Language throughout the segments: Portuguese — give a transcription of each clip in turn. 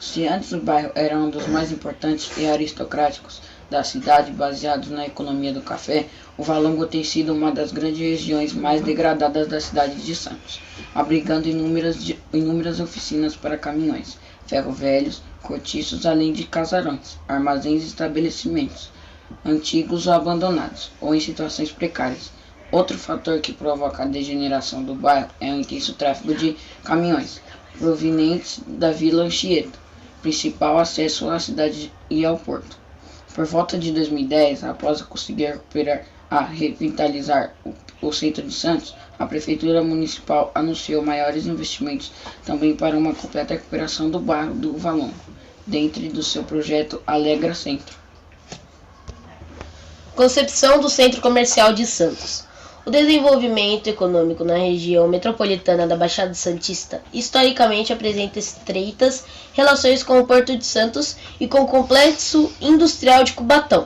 Se antes o bairro era um dos mais importantes e aristocráticos da cidade, baseados na economia do café, o Valongo tem sido uma das grandes regiões mais degradadas da cidade de Santos, abrigando inúmeras oficinas para caminhões, ferro-velhos, cortiços, além de casarões, armazéns e estabelecimentos antigos ou abandonados, ou em situações precárias. Outro fator que provoca a degeneração do bairro é o intenso tráfego de caminhões, provenientes da Vila Anchieta, principal acesso à cidade e ao porto. Por volta de 2010, após conseguir revitalizar o centro de Santos, a Prefeitura Municipal anunciou maiores investimentos também para uma completa recuperação do bairro do Valongo, dentro do seu projeto Alegra Centro. Concepção do Centro Comercial de Santos. O desenvolvimento econômico na região metropolitana da Baixada Santista historicamente apresenta estreitas relações com o Porto de Santos e com o Complexo Industrial de Cubatão.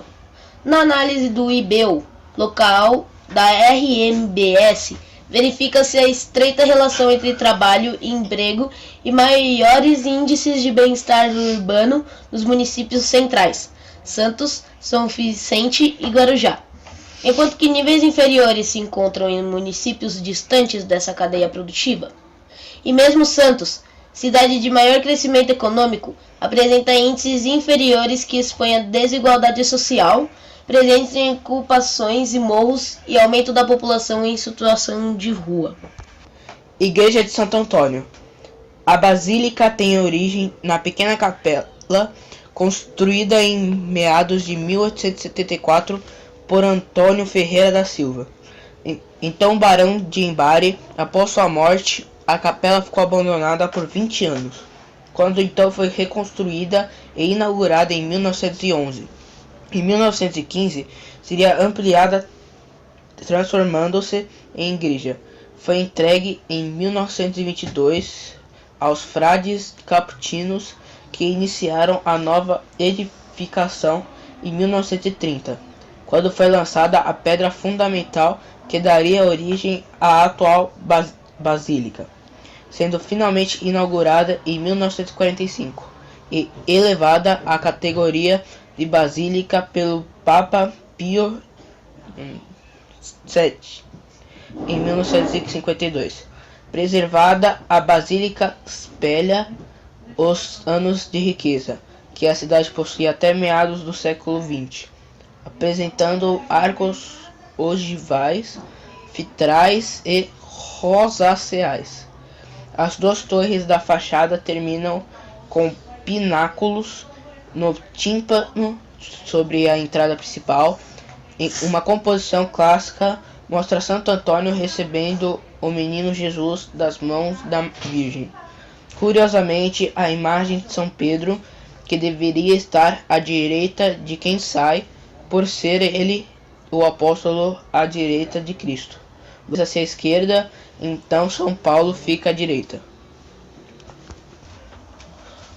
Na análise do IBEU, local da RMBS, verifica-se a estreita relação entre trabalho e emprego e maiores índices de bem-estar urbano nos municípios centrais, Santos, São Vicente e Guarujá, enquanto que níveis inferiores se encontram em municípios distantes dessa cadeia produtiva. E mesmo Santos, cidade de maior crescimento econômico, apresenta índices inferiores que expõem a desigualdade social, presentes em ocupações e morros e aumento da população em situação de rua. Igreja de Santo Antônio. A basílica tem origem na pequena capela construída em meados de 1874 por Antônio Ferreira da Silva, então barão de Embare. Após sua morte, a capela ficou abandonada por 20 anos, quando então foi reconstruída e inaugurada em 1911. Em 1915, seria ampliada, transformando-se em igreja. Foi entregue em 1922 aos frades capuchinos, que iniciaram a nova edificação em 1930, quando foi lançada a pedra fundamental que daria origem à atual basílica, sendo finalmente inaugurada em 1945 e elevada à categoria de basílica pelo Papa Pio VII em 1952. Preservada, a basílica espelha os anos de riqueza que a cidade possuía até meados do século XX, apresentando arcos ogivais, vitrais e rosáceas. As duas torres da fachada terminam com pináculos no tímpano sobre a entrada principal. Uma composição clássica mostra Santo Antônio recebendo o menino Jesus das mãos da Virgem. Curiosamente, a imagem de São Pedro, que deveria estar à direita de quem sai, por ser ele o apóstolo à direita de Cristo, vira-se à esquerda, então São Paulo fica à direita.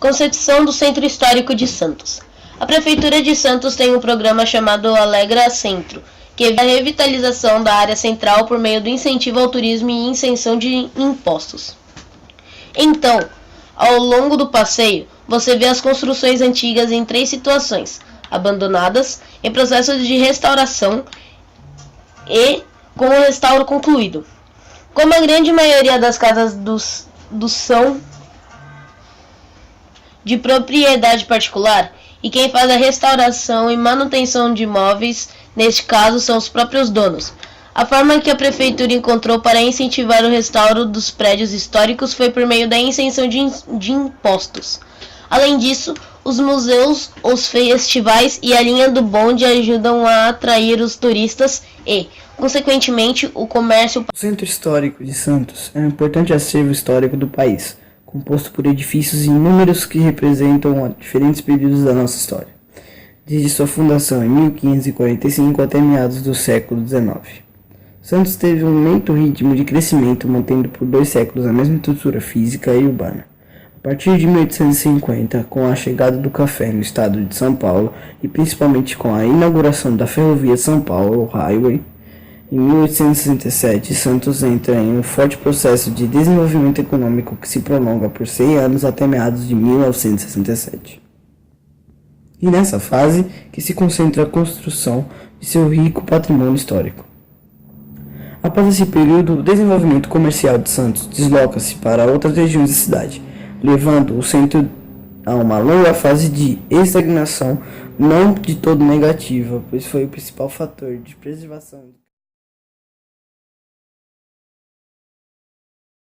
Concepção do Centro Histórico de Santos. A Prefeitura de Santos tem um programa chamado Alegra Centro, que visa a revitalização da área central por meio do incentivo ao turismo e isenção de impostos. Então, ao longo do passeio, você vê as construções antigas em 3 situações: abandonadas, em processo de restauração e com o restauro concluído. Como a grande maioria das casas são de propriedade particular, e quem faz a restauração e manutenção de imóveis, neste caso, são os próprios donos. A forma que a Prefeitura encontrou para incentivar o restauro dos prédios históricos foi por meio da isenção de impostos. Além disso, os museus, os festivais e a linha do bonde ajudam a atrair os turistas e, consequentemente, o comércio. O Centro Histórico de Santos é um importante acervo histórico do país, composto por edifícios inúmeros que representam diferentes períodos da nossa história, desde sua fundação em 1545 até meados do século XIX. Santos teve um lento ritmo de crescimento, mantendo por 2 séculos a mesma estrutura física e urbana. A partir de 1850, com a chegada do café no estado de São Paulo e principalmente com a inauguração da Ferrovia São Paulo Highway, Em 1867, Santos entra em um forte processo de desenvolvimento econômico que se prolonga por 100 anos até meados de 1967. E nessa fase que se concentra a construção de seu rico patrimônio histórico. Após esse período, o desenvolvimento comercial de Santos desloca-se para outras regiões da cidade, levando o centro a uma longa fase de estagnação, não de todo negativa, pois foi o principal fator de preservação